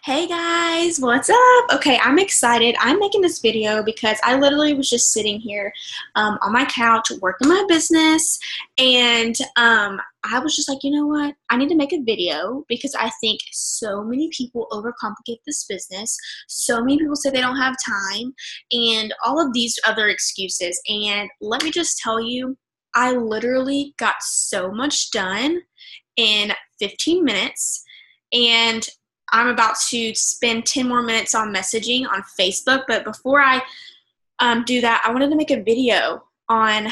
Hey guys, what's up? Okay, I'm excited. I'm making this video because I literally was just sitting here on my couch working my business, and I was just like, you know what? I need to make a video because I think so many people overcomplicate this business. So many people say they don't have time and all of these other excuses. And let me just tell you, I literally got so much done in 15 minutes. And I'm about to spend 10 more minutes on messaging on Facebook. But before I do that, I wanted to make a video on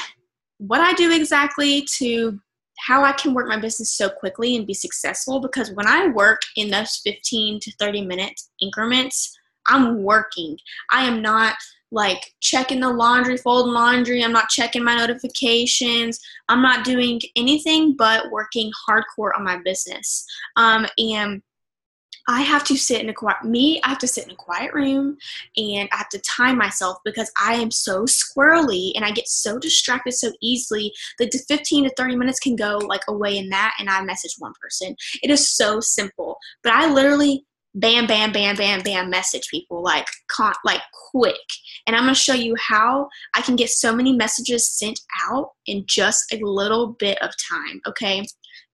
what I do exactly to how I can work my business so quickly and be successful. Because when I work in those 15 to 30 minute increments, I'm working. I am not like checking the laundry, folding laundry. I'm not checking my notifications. I'm not doing anything but working hardcore on my business. And I have to sit in a I have to sit in a quiet room, and I have to time myself because I am so squirrely and I get so distracted so easily that the 15 to 30 minutes can go like away in that, and I message one person. It is so simple, but I literally bam, bam, bam, bam, bam message people like quick. And I'm going to show you how I can get so many messages sent out in just a little bit of time. Okay.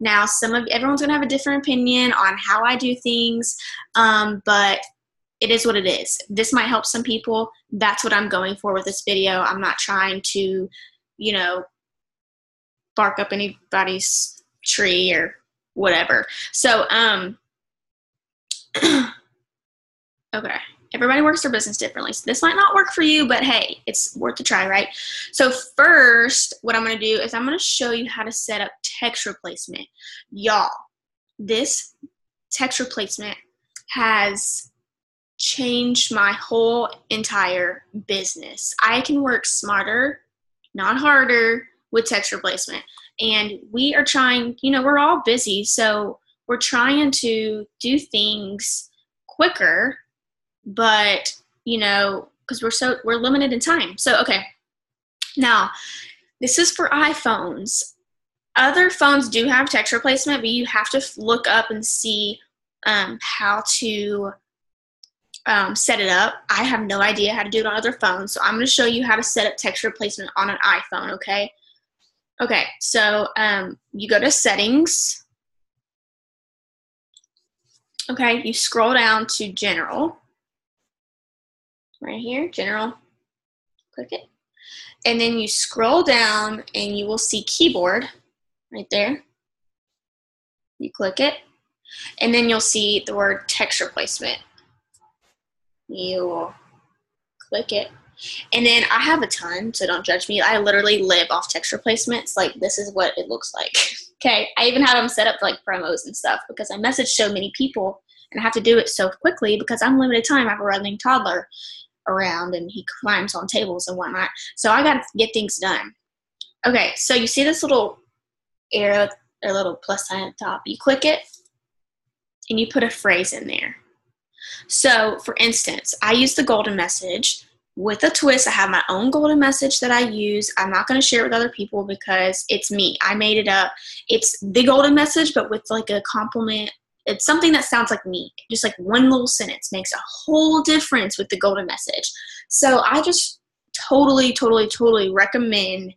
Now, everyone's going to have a different opinion on how I do things, but it is what it is. This might help some people. That's what I'm going for with this video. I'm not trying to, bark up anybody's tree or whatever. So, okay. Everybody works their business differently. So this might not work for you, but hey, it's worth a try, right? So first, what I'm going to do is I'm going to show you how to set up text replacement. Y'all, this text replacement has changed my whole entire business. I can work smarter, not harder, with text replacement. And we are trying, we're all busy, so we're trying to do things quicker, but because we're limited in time. So okay, now this is for iPhones. Other phones do have text replacement, but you have to look up and see how to set it up. I have no idea how to do it on other phones, so I'm going to show you how to set up text replacement on an iPhone. Okay, so you go to settings. Okay, you scroll down to general. Right here, general, click it. And then you scroll down and you will see keyboard right there. You click it. And then you'll see the word text replacement. You click it. And then I have a ton, so don't judge me. I literally live off text replacements. Like, this is what it looks like. Okay, I even have them set up for like promos and stuff because I message so many people and I have to do it so quickly because I'm limited time. I have a running toddler around and he climbs on tables and whatnot. So I got to get things done. Okay, so you see this little arrow or little plus sign at the top. You click it and you put a phrase in there. So for instance, I use the golden message with a twist. I have my own golden message that I use. I'm not going to share it with other people because it's me. I made it up. It's the golden message, but with like a compliment. It's something that sounds like me. Just like one little sentence makes a whole difference with the golden message. So I just totally recommend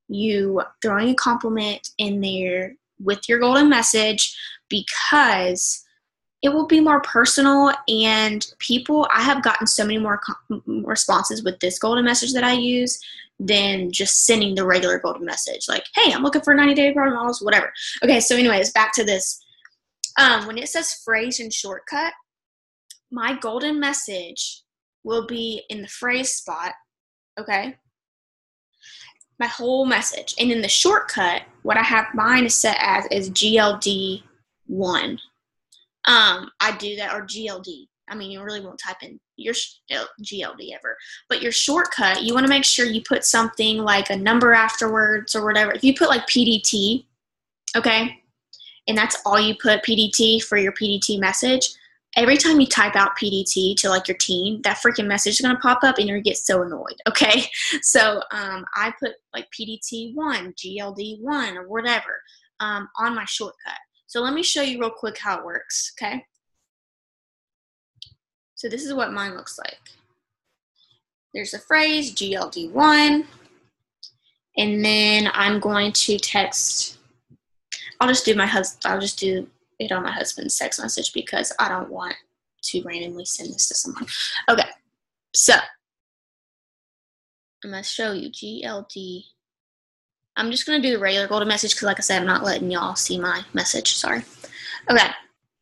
you throwing a compliment in there with your golden message because it will be more personal, and I have gotten so many more responses with this golden message that I use than just sending the regular golden message. Like, hey, I'm looking for 90-day product models, whatever. Okay, so anyways, back to this. When it says phrase and shortcut, my golden message will be in the phrase spot, okay? My whole message. And in the shortcut, what I have mine is set as is GLD1. I do that, or GLD. I mean, you really won't type in your GLD ever. But your shortcut, you want to make sure you put something like a number afterwards or whatever. If you put like PDT, okay? And that's all you put, PDT, for your PDT message, every time you type out PDT to like your team, that freaking message is going to pop up and you're going to get so annoyed, okay? So I put like PDT1, GLD1, or whatever on my shortcut. So let me show you real quick how it works, okay? So this is what mine looks like. There's a phrase, GLD1. And then I'm going to text, I'll just do it on my husband's text message because I don't want to randomly send this to someone. Okay, so I'm going to show you GLD. I'm just going to do the regular golden message because, like I said, I'm not letting y'all see my message. Sorry. Okay,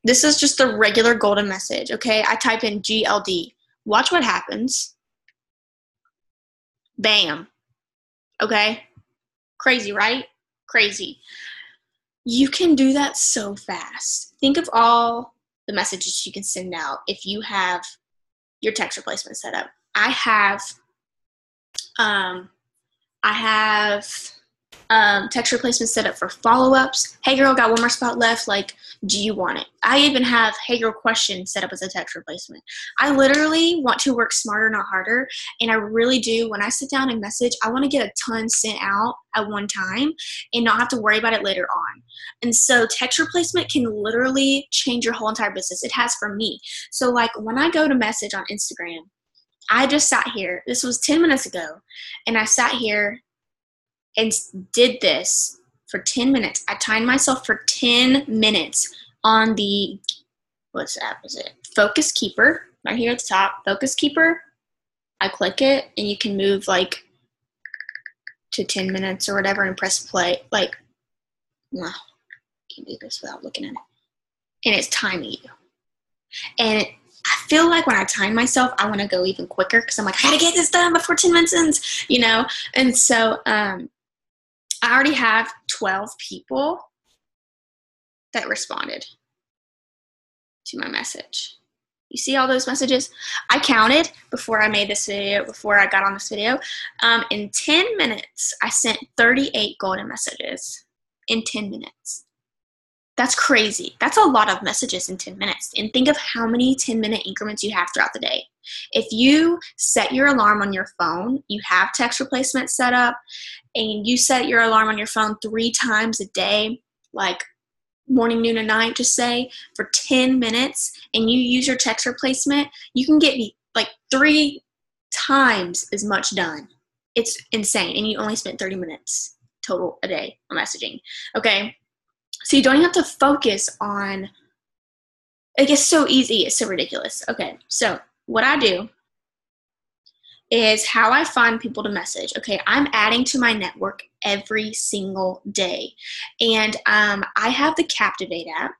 this is just the regular golden message. Okay, I type in GLD. Watch what happens. Bam. Okay, crazy, right? Crazy. You can do that so fast. Think of all the messages you can send out if you have your text replacement set up. I have text replacement set up for follow-ups. Hey girl, got one more spot left. Like, do you want it? I even have hey girl question set up as a text replacement. I literally want to work smarter, not harder. And I really do. When I sit down and message, I want to get a ton sent out at one time and not have to worry about it later on. And so text replacement can literally change your whole entire business. It has for me. So like when I go to message on Instagram, I just sat here. This was 10 minutes ago. And I sat here and did this for 10 minutes. I timed myself for 10 minutes on the, what app is it? Focus Keeper, right here at the top, Focus Keeper. I click it and you can move like to 10 minutes or whatever and press play. Like, wow, can't do this without looking at it. And it's timing you. And I feel like when I time myself, I want to go even quicker because I'm like, I gotta get this done before 10 minutes ends, you know? And so, I already have 12 people that responded to my message. You see all those messages? I counted before I made this video, before I got on this video. In 10 minutes, I sent 38 golden messages in 10 minutes. That's crazy. That's a lot of messages in 10 minutes. And think of how many 10-minute increments you have throughout the day. If you set your alarm on your phone, you have text replacement set up, and you set your alarm on your phone 3 times a day, like morning, noon, and night, just say, for 10 minutes, and you use your text replacement, you can get like 3 times as much done. It's insane. And you only spent 30 minutes total a day on messaging. Okay? So you don't even have to focus on, it gets so easy, it's so ridiculous. Okay, so what I do is how I find people to message. Okay, I'm adding to my network every single day. And I have the Captivate app.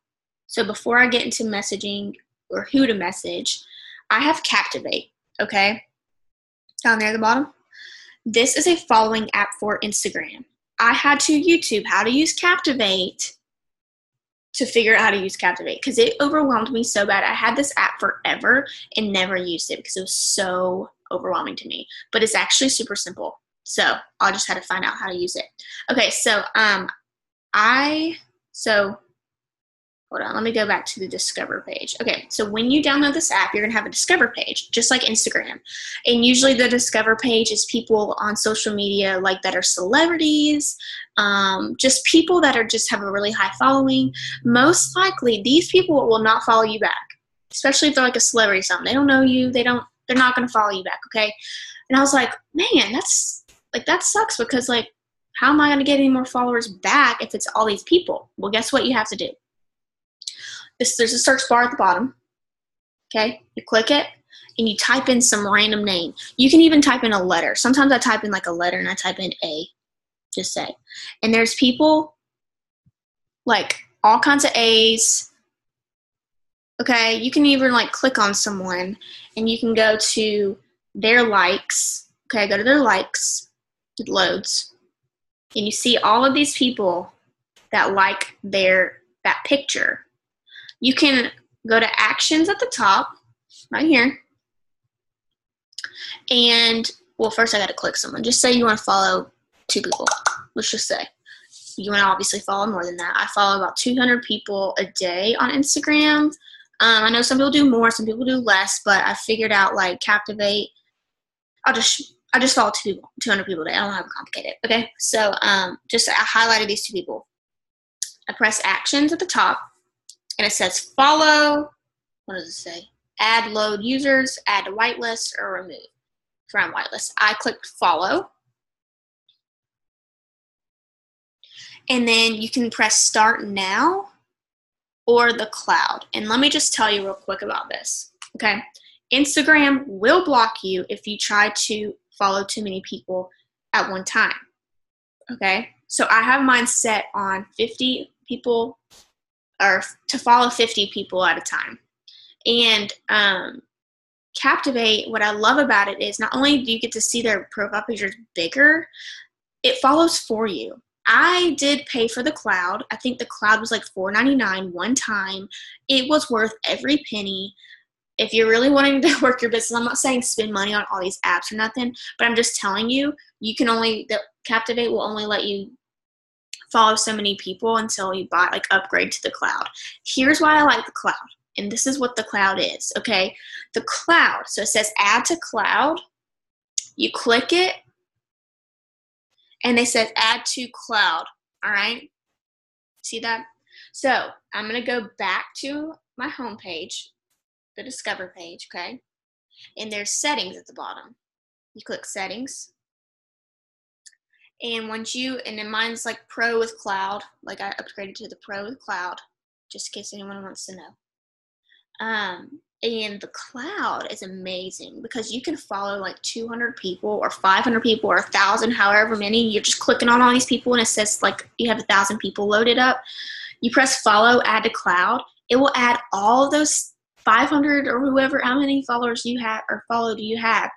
So before I get into messaging or who to message, I have Captivate, okay? Down there at the bottom. This is a following app for Instagram. I had to YouTube how to use Captivate to figure out how to use Captivate because it overwhelmed me so bad. I had this app forever and never used it because it was so overwhelming to me. But it's actually super simple. So I just had to find out how to use it. Okay, so hold on, let me go back to the Discover page. Okay, so when you download this app, you're gonna have a Discover page, just like Instagram. And usually the Discover page is people on social media like that are celebrities, just people that are just have a really high following. Most likely, these people will not follow you back, especially if they're like a celebrity or something. They don't know you, they're not gonna follow you back, okay? And I was like, man, that sucks because like, how am I gonna get any more followers back if it's all these people? Well, guess what you have to do? There's a search bar at the bottom, okay? You click it, and you type in some random name. You can even type in a letter. Sometimes I type in like a letter, and I type in A, just say. And there's people, like all kinds of A's, okay? You can even like click on someone, and you can go to their likes, okay? Go to their likes, it loads, and you see all of these people that like that picture. You can go to actions at the top, right here. And, well, first I got to click someone. Just say you want to follow 2 people. Let's just say. You want to obviously follow more than that. I follow about 200 people a day on Instagram. I know some people do more, some people do less, but I figured out, like, Captivate. I just follow 200 people a day. I don't have to complicate it, okay? So, I highlighted these 2 people. I press actions at the top. And it says follow, what does it say? add load users, add to whitelist, or remove from whitelist. I clicked follow. And then you can press start now or the cloud. And let me just tell you real quick about this, okay? Instagram will block you if you try to follow too many people at one time, okay? So I have mine set on 50 people, or to follow 50 people at a time. And Captivate, what I love about it is not only do you get to see their profile pictures bigger, it follows for you. I did pay for the cloud. I think the cloud was like $4.99 one time. It was worth every penny. If you're really wanting to work your business, I'm not saying spend money on all these apps or nothing, but I'm just telling you, the Captivate will only let you follow so many people until you upgrade to the cloud. Here's why I like the cloud, and this is what the cloud is, okay? The cloud, so it says add to cloud. You click it, and they said add to cloud, all right? See that? So I'm gonna go back to my home page, the Discover page, okay? And there's settings at the bottom. You click settings. And then mine's like Pro with cloud, like I upgraded to the Pro with cloud, just in case anyone wants to know. And the cloud is amazing because you can follow like 200 people or 500 people or 1,000, however many. You're just clicking on all these people and it says like you have 1,000 people loaded up. You press follow, add to cloud. It will add all of those 500 or how many followers you have or followed you have.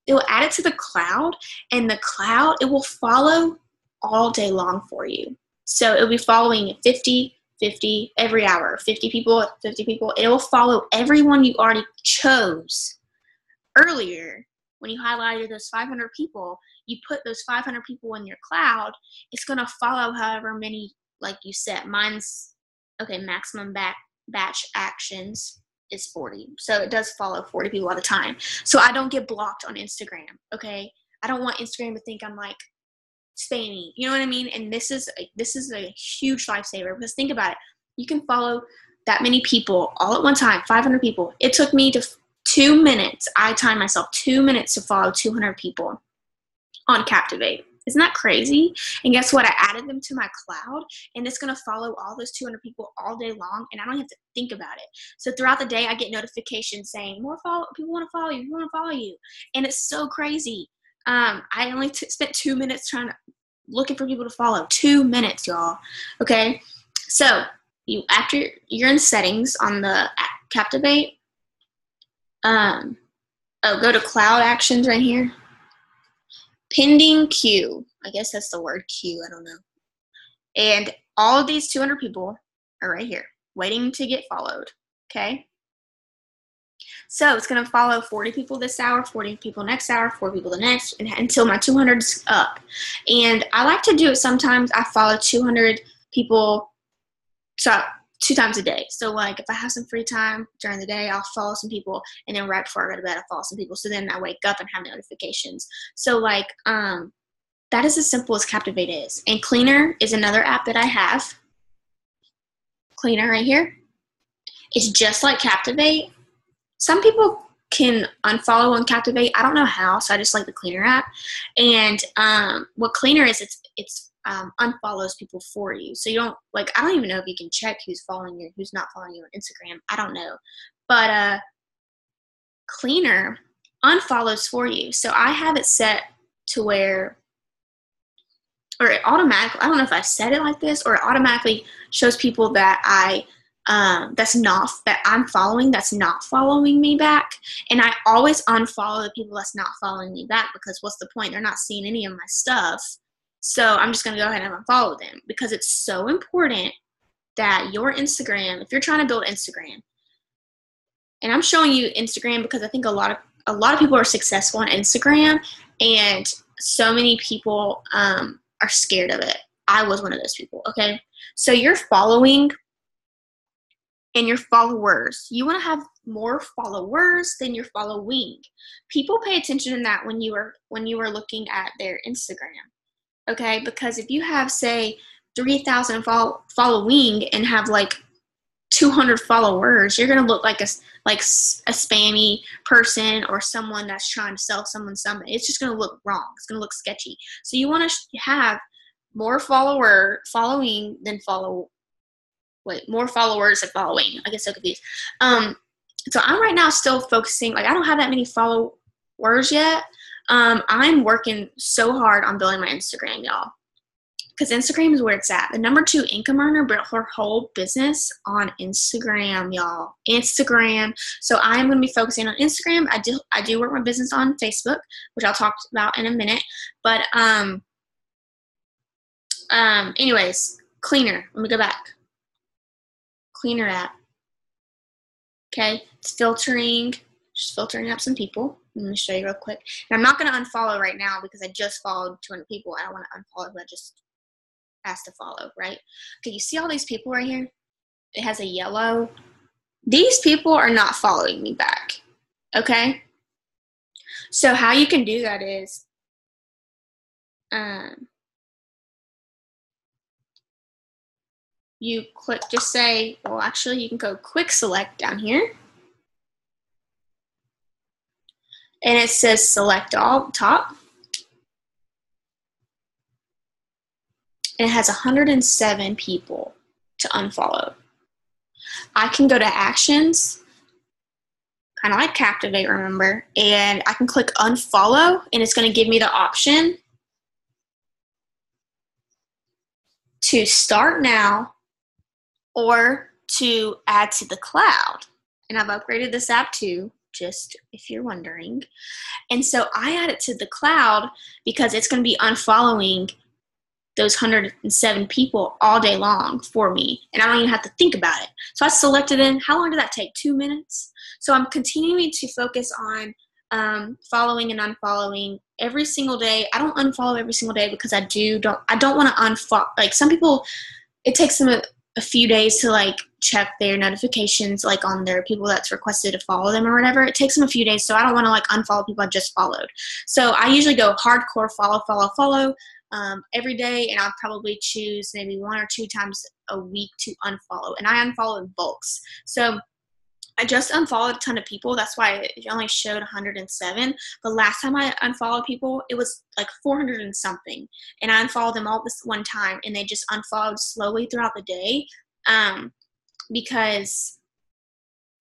It will add it to the cloud, and the cloud, it will follow all day long for you. So it will be following 50 every hour, 50 people. It will follow everyone you already chose earlier. When you highlighted those 500 people, you put those 500 people in your cloud. It's going to follow however many like you set. Mine's, okay, maximum batch actions is 40. So it does follow 40 people at a time. So I don't get blocked on Instagram, okay? I don't want Instagram to think I'm like spammy. You know what I mean? And this is a huge lifesaver because think about it. You can follow that many people all at one time, 500 people. It took me 2 minutes. I timed myself 2 minutes to follow 200 people on Captivate. Isn't that crazy? And guess what? I added them to my cloud, and it's going to follow all those 200 people all day long, and I don't have to think about it. So throughout the day, I get notifications saying, people want to follow you, people want to follow you. And it's so crazy. I only spent 2 minutes looking for people to follow. 2 minutes, y'all. Okay? So after you're in settings on the Captivate, go to cloud actions right here. Pending queue. I guess that's the word queue. I don't know. And all of these 200 people are right here, waiting to get followed. Okay? So it's going to follow 40 people this hour, 40 people next hour, 40 people the next, until my 200's up. And I like to do it sometimes. I follow 200 people 2 times a day. So like if I have some free time during the day, I'll follow some people, and then right before I go to bed, I'll follow some people. So then I wake up and have notifications. So like that is as simple as Captivate is. And Cleaner is another app that I have. Cleaner right here. It's just like Captivate. Some people can unfollow on Captivate. I don't know how, so I just like the Cleaner app. And what Cleaner is, it's unfollows people for you. So you don't, like, I don't even know if you can check who's following you, who's not following you on Instagram. I don't know. But Cleaner unfollows for you. So I have it set to where, or it automatically, I don't know if I set it like this, or it automatically shows people that that I'm following that's not following me back. And I always unfollow the people that's not following me back, because what's the point? They're not seeing any of my stuff. So I'm just going to go ahead and unfollow them, because it's so important that your Instagram, if you're trying to build Instagram, and I'm showing you Instagram because I think a lot of people are successful on Instagram, and so many people are scared of it. I was one of those people, okay? So you're following and your followers. You want to have more followers than your following. People pay attention to that when you are looking at their Instagram. Okay, because if you have, say, 3,000 following and have like 200 followers, you're going to look like a spammy person or someone that's trying to sell someone something. It's just going to look wrong. It's going to look sketchy. So you want to have more followers than following. I get so confused. So I'm right now still focusing, like I don't have that many followers yet. I'm working so hard on building my Instagram, y'all. Because Instagram is where it's at. The number 2 income earner built her whole business on Instagram, y'all. Instagram. So I am going to be focusing on Instagram. I do work my business on Facebook, which I'll talk about in a minute. But anyways, Cleaner. Let me go back. Cleaner app. Okay, it's filtering. Just filtering up some people. Let me show you real quick. And I'm not going to unfollow right now because I just followed 200 people. I don't want to unfollow, but I just asked to follow, right? Okay, you see all these people right here? It has a yellow. These people are not following me back, okay? So how you can do that is, you click, just say, well, actually, you can go quick select down here. And it says select all top. And it has 107 people to unfollow. I can go to actions, kind of like Captivate, remember, and I can click unfollow, and it's going to give me the option to start now or to add to the cloud. And I've upgraded this app too, just if you're wondering. And so I add it to the cloud because it's going to be unfollowing those 107 people all day long for me, and I don't even have to think about it. So I selected in. How long did that take? 2 minutes? So I'm continuing to focus on following and unfollowing every single day. I don't unfollow every single day because I don't want to unfollow. Like some people, it takes them a few days to like check their notifications, like on their people that's requested to follow them or whatever. It takes them a few days, so I don't want to like unfollow people I just followed. So I usually go hardcore follow every day, and I'll probably choose maybe 1 or 2 times a week to unfollow, and I unfollow in bulks. So I just unfollowed a ton of people. That's why it only showed 107. The last time I unfollowed people, it was like 400 and something, and I unfollowed them all this one time, and they just unfollowed slowly throughout the day because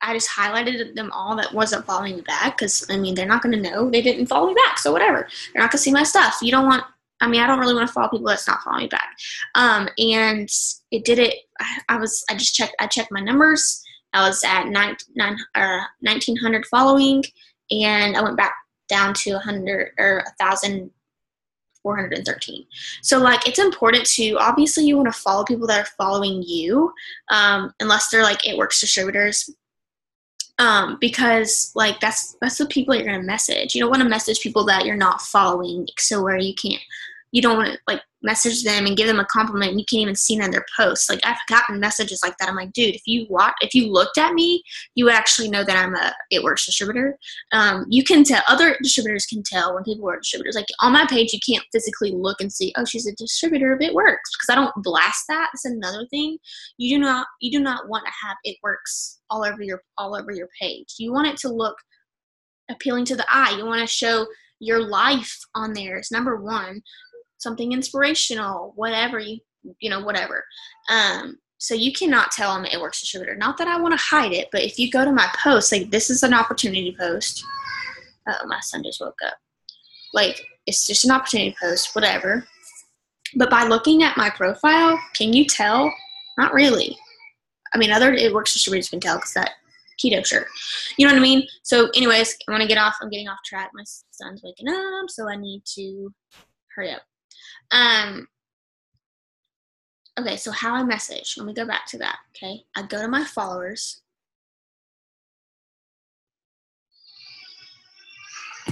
I just highlighted them all that wasn't following me back, because I mean they're not going to know they didn't follow me back, so whatever. They're not going to see my stuff. I don't really want to follow people that's not following me back. And it did it. I checked my numbers. I was at 1,900 following, and I went back down to 1,413. So like, it's important to, obviously you want to follow people that are following you, unless they're like It Works distributors. Because like that's the people you're going to message. You don't want to message people that you're not following, so where you don't want to like message them and give them a compliment and you can't even see none of their posts. Like I've gotten messages like that. I'm like, dude, if you looked at me, you would actually know that I'm a It Works distributor. You can tell, other distributors can tell when people are distributors. Like on my page, you can't physically look and see, oh, she's a distributor of It Works, because I don't blast that. That's another thing. You do not want to have It Works all over your page. You want it to look appealing to the eye. You want to show your life on there is number one. Something inspirational, whatever whatever. So you cannot tell I'm an It Works distributor. Not that I want to hide it, but if you go to my post, like this is an opportunity post. Oh, my son just woke up. Like it's just an opportunity post, whatever. But by looking at my profile, can you tell? Not really. I mean, other It Works distributors can tell because that keto shirt. You know what I mean? So anyways, I'm getting off track. My son's waking up, so I need to hurry up. Okay, so how I message. Let me go back to that, okay? I go to my followers.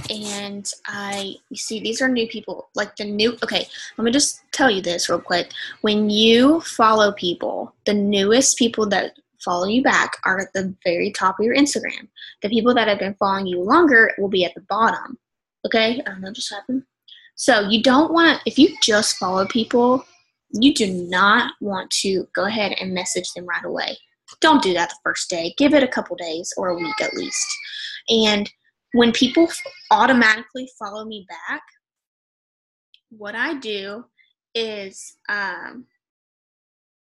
And you see, these are new people. Okay, let me just tell you this real quick. When you follow people, the newest people that follow you back are at the very top of your Instagram. The people that have been following you longer will be at the bottom, okay? I don't know what just happened. So you don't want to, if you just follow people, you do not want to go ahead and message them right away. don't do that the first day. Give it a couple days or a week at least. And when people automatically follow me back, what I do is,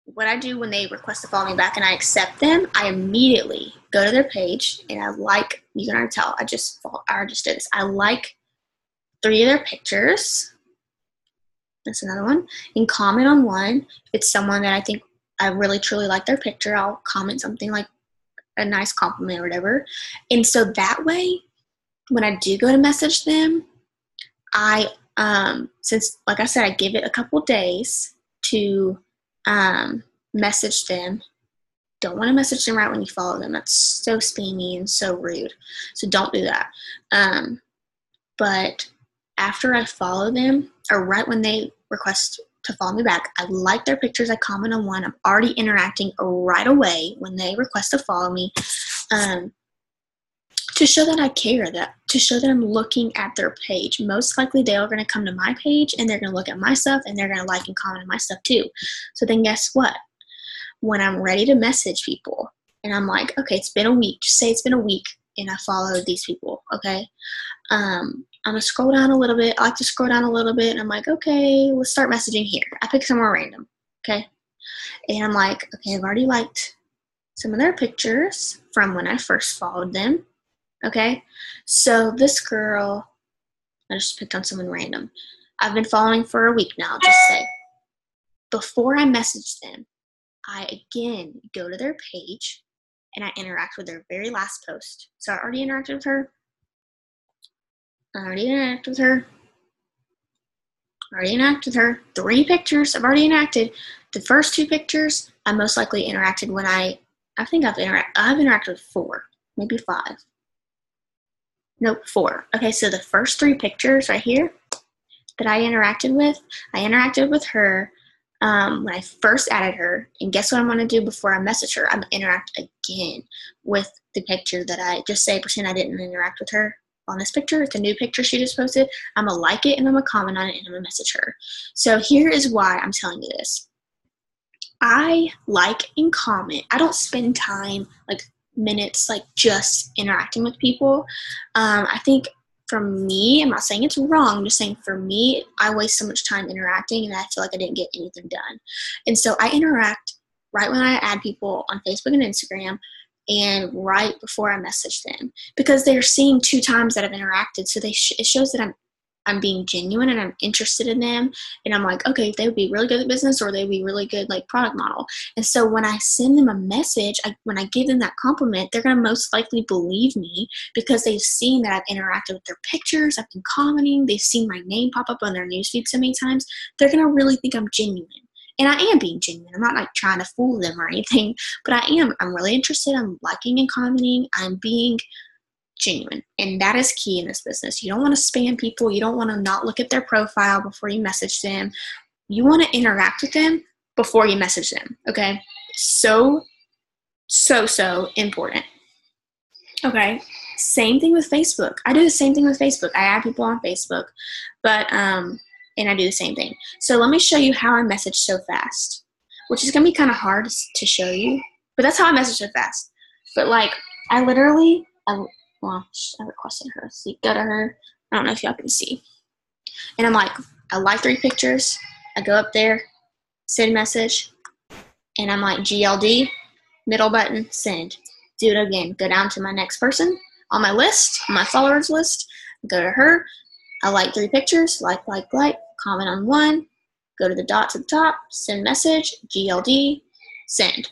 what I do when they request to follow me back and I accept them, I immediately go to their page and I like, you can already tell, I just did this. I like 3 of their pictures. That's another one. And comment on one. If it's someone that I think I really truly like their picture, I'll comment something like a nice compliment or whatever. And so that way, when I do go to message them, I, since, like I said, I give it a couple days to message them. Don't want to message them right when you follow them. That's so spammy and so rude. So don't do that. But after I follow them, or right when they request to follow me back, I like their pictures, I comment on one, I'm already interacting right away when they request to follow me, to show that I care, to show that I'm looking at their page. Most likely they are going to come to my page and they're going to look at my stuff and they're going to like and comment on my stuff too. So then guess what? When I'm ready to message people and I'm like, okay, it's been a week, just say it's been a week and I followed these people, okay? I'm going to scroll down a little bit. I like to scroll down a little bit and I'm like, okay, let's start messaging here. I pick somewhere random, okay? And I'm like, okay, I've already liked some of their pictures from when I first followed them, okay? So this girl, I just picked on someone random. I've been following for a week now, just say. Before I message them, I again go to their page and I interact with their very last post. So I already interacted with her. I already interacted with her. 3 pictures I've already interacted. The first 2 pictures I most likely interacted when I think I've interacted with 4, maybe 5. Nope, 4. Okay, so the first 3 pictures right here that I interacted with her when I first added her. And guess what I'm going to do before I message her? I'm going to interact again with the picture that I just say, pretend I didn't interact with her on this picture. It's a new picture she just posted. I'm going to like it and I'm going to comment on it and I'm going to message her. So here is why I'm telling you this. I like and comment. I don't spend time, like minutes, like just interacting with people. I think for me, I'm not saying it's wrong, I'm just saying for me, I waste so much time interacting and I feel like I didn't get anything done. And so I interact right when I add people on Facebook and Instagram and right before I message them, because they're seeing 2 times that I've interacted. So it shows that I'm being genuine and I'm interested in them. And I'm like, okay, they would be really good at business or they'd be really good like product model. And so when I send them a message, when I give them that compliment, they're going to most likely believe me because they've seen that I've interacted with their pictures. I've been commenting. They've seen my name pop up on their newsfeed so many times. They're going to really think I'm genuine. And I am being genuine. I'm not like trying to fool them or anything, but I am. I'm really interested. I'm liking and commenting. I'm being genuine. And that is key in this business. You don't want to spam people. You don't want to not look at their profile before you message them. You want to interact with them before you message them. Okay. So important. Okay. Same thing with Facebook. I do the same thing with Facebook. I add people on Facebook, but, and I do the same thing. So let me show you how I message so fast, which is going to be kind of hard to show you, but that's how I message so fast. But like, I requested her. So you go to her. I don't know if y'all can see. And I'm like, I like 3 pictures. I go up there, send message, and I'm like, GLD, middle button, send. Do it again. Go down to my next person on my list, on my followers list. Go to her. I like 3 pictures. Like, comment on one. Go to the dot to the top, send message, GLD, send.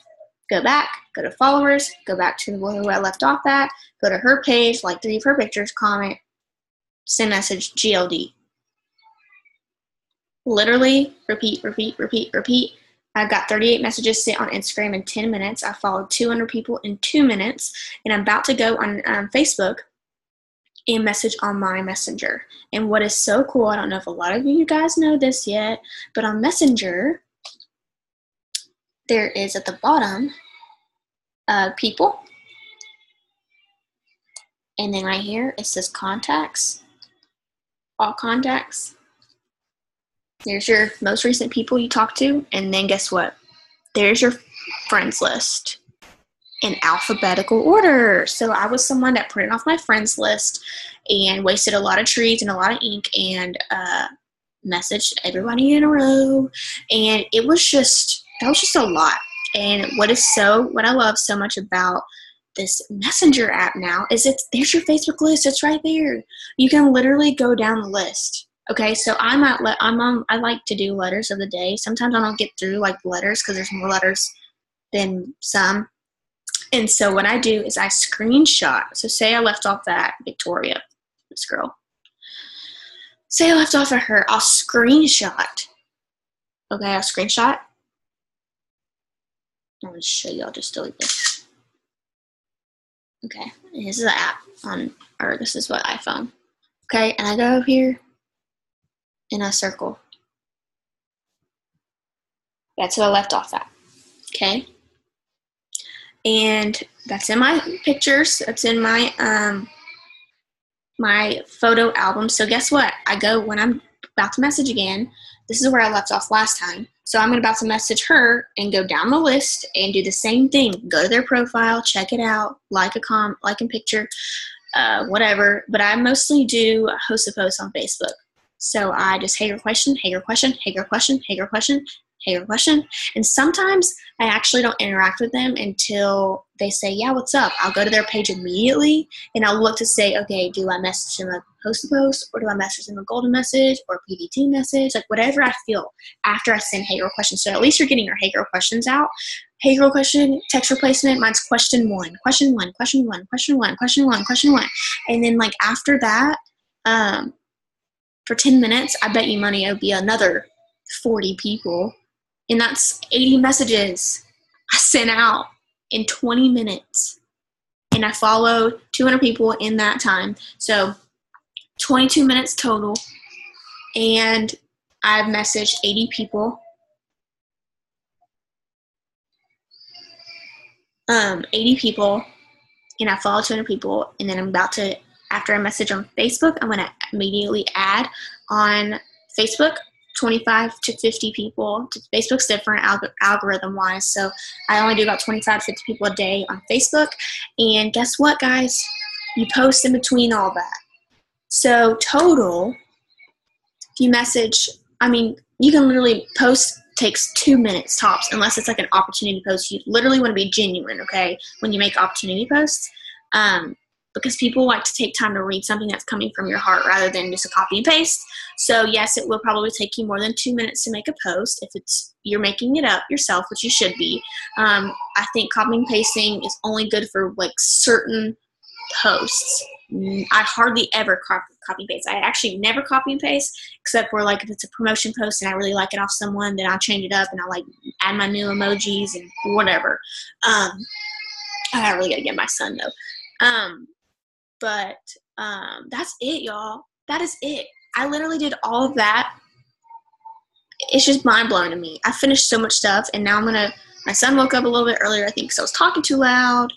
Go back, go to followers, go back to where I left off at, go to her page, like 3 of her pictures, comment, send message, GLD. Literally, repeat. I've got 38 messages sent on Instagram in 10 minutes. I followed 200 people in 2 minutes, and I'm about to go on Facebook and message on my Messenger. And what is so cool, I don't know if a lot of you guys know this yet, but on Messenger, there is at the bottom, people. And then right here, it says contacts, all contacts. There's your most recent people you talked to. And then guess what? There's your friends list. in alphabetical order. So I was someone that printed off my friends list and wasted a lot of trees and a lot of ink and messaged everybody in a row. And that was just a lot. And what I love so much about this Messenger app now is there's your Facebook list. It's right there. You can literally go down the list. Okay, so I like to do letters of the day. Sometimes I don't get through like letters because there's more letters than some. And so what I do is I screenshot. So say I left off that Victoria, this girl. Say I left off of her, I'll screenshot. Okay, I'll screenshot. I'm going to show you. I'll just delete this. Okay, and this is the app this is what iPhone. Okay, and I go over here and I circle. That's what I left off at. Okay, and that's in my pictures. That's in my my photo album. So guess what? I go when I'm about to message again. This is where I left off last time. So I'm about to message her and go down the list and do the same thing. Go to their profile, check it out, like a picture, whatever. But I mostly do host a post on Facebook. So I just, hey, your question, hey, your question, hey, your question, hey, your question, hey, your question. And sometimes I actually don't interact with them until they say, yeah, what's up? I'll go to their page immediately and I'll look to say, okay, do I message them a post or do I message them a golden message or PDT message? Like whatever I feel after I send hey girl questions. So at least you're getting your hey girl questions out. Hey girl question, text replacement, mine's question one. And then like after that, for 10 minutes, I bet you money it'll be another 40 people. And that's 80 messages I sent out in 20 minutes. And I followed 200 people in that time. So 22 minutes total. And I've messaged 80 people. 80 people. And I followed 200 people. And then I'm about to, after I message on Facebook, I'm going to immediately add on Facebook 25 to 50 people. Facebook's different algorithm-wise, so I only do about 25 to 50 people a day on Facebook. And guess what, guys? You post in between all that. So total, if you message, you can literally post takes 2 minutes tops, unless it's like an opportunity post. You literally want to be genuine, okay, when you make opportunity posts. Because people like to take time to read something that's coming from your heart rather than just a copy and paste. So yes, it will probably take you more than 2 minutes to make a post if you're making it up yourself, which you should be. I think copying and pasting is only good for like certain posts. I hardly ever copy and paste. I actually never copy and paste except for like if it's a promotion post and I really like it off someone, then I'll change it up and I'll like add my new emojis and whatever. I really gotta get my son though. But that's it, y'all. That is it. I literally did all of that. It's just mind-blowing to me. I finished so much stuff, and now my son woke up a little bit earlier, I think, because I was talking too loud.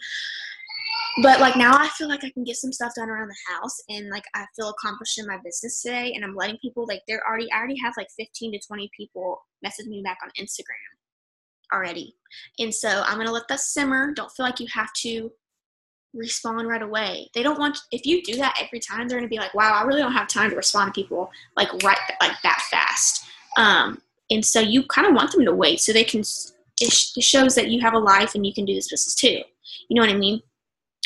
But, like, now I feel like I can get some stuff done around the house, and, like, I feel accomplished in my business today, and I'm letting people, like, I already have, like, 15 to 20 people message me back on Instagram already. And so I'm going to let that simmer. Don't feel like you have to respond right away. They don't want, if you do that every time, they're going to be like, wow, I really don't have time to respond to people like that fast. And so you kind of want them to wait so they can, it shows that you have a life and you can do this business too. You know what I mean?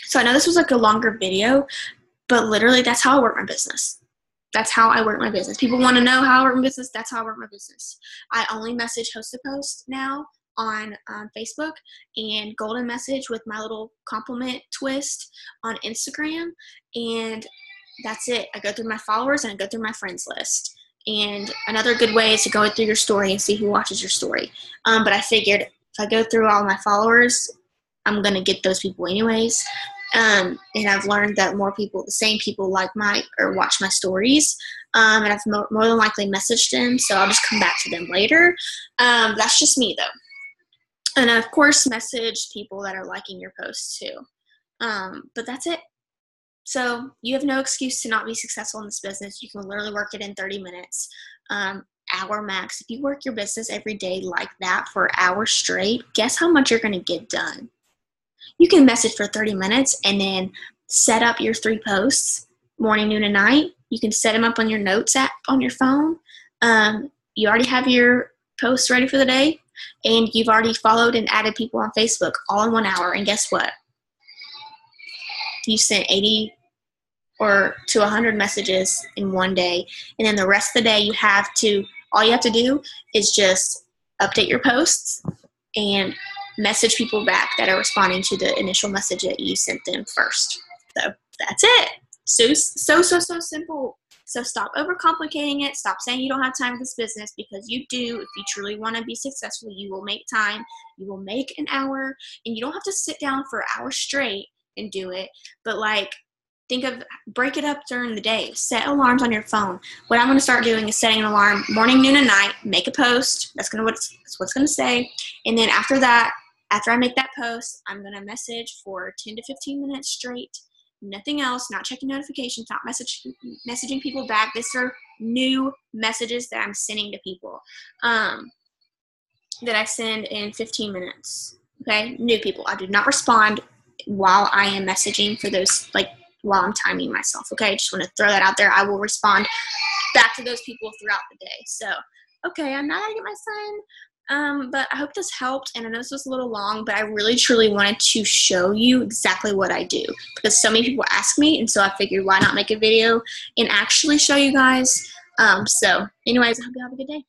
So I know this was like a longer video, but literally that's how I work my business. That's how I work my business. People want to know how I work my business. That's how I work my business. I only message host to post now on Facebook and golden message with my little compliment twist on Instagram, and that's it. I go through my followers and I go through my friends list. And another good way is to go through your story and see who watches your story. But I figured if I go through all my followers, I'm going to get those people anyways. And I've learned that more people, the same people like or watch my stories. And I've more than likely messaged them, so I'll just come back to them later. That's just me though. And of course, message people that are liking your posts too. But that's it. So you have no excuse to not be successful in this business. You can literally work it in 30 minutes, hour max. If you work your business every day like that for an hour straight, guess how much you're going to get done? you can message for 30 minutes and then set up your 3 posts, morning, noon, and night. You can set them up on your notes app on your phone. You already have your posts ready for the day, and you've already followed and added people on Facebook all in 1 hour. And guess what? You sent 80 or to 100 messages in one day, and then the rest of the day all you have to do is just update your posts and message people back that are responding to the initial message that you sent them first. So that's it. So simple. So stop overcomplicating it. Stop saying you don't have time for this business, because you do. If you truly want to be successful, you will make time. You will make an hour, and you don't have to sit down for an hour straight and do it. But break it up during the day. Set alarms on your phone. What I'm going to start doing is setting an alarm morning, noon, and night. Make a post. That's what it's going to say. And then after that, after I make that post, I'm going to message for 10 to 15 minutes straight. Nothing else, not checking notifications, not messaging people back. These are new messages that I'm sending to people that I send in 15 minutes. Okay, new people. I do not respond while I am messaging for those, while I'm timing myself. Okay, I just want to throw that out there. I will respond back to those people throughout the day. So, okay, I'm not going to get my son. But I hope this helped, and I know this was a little long, but I really truly wanted to show you exactly what I do, because so many people ask me, and so I figured why not make a video and actually show you guys. So anyways, I hope you have a good day.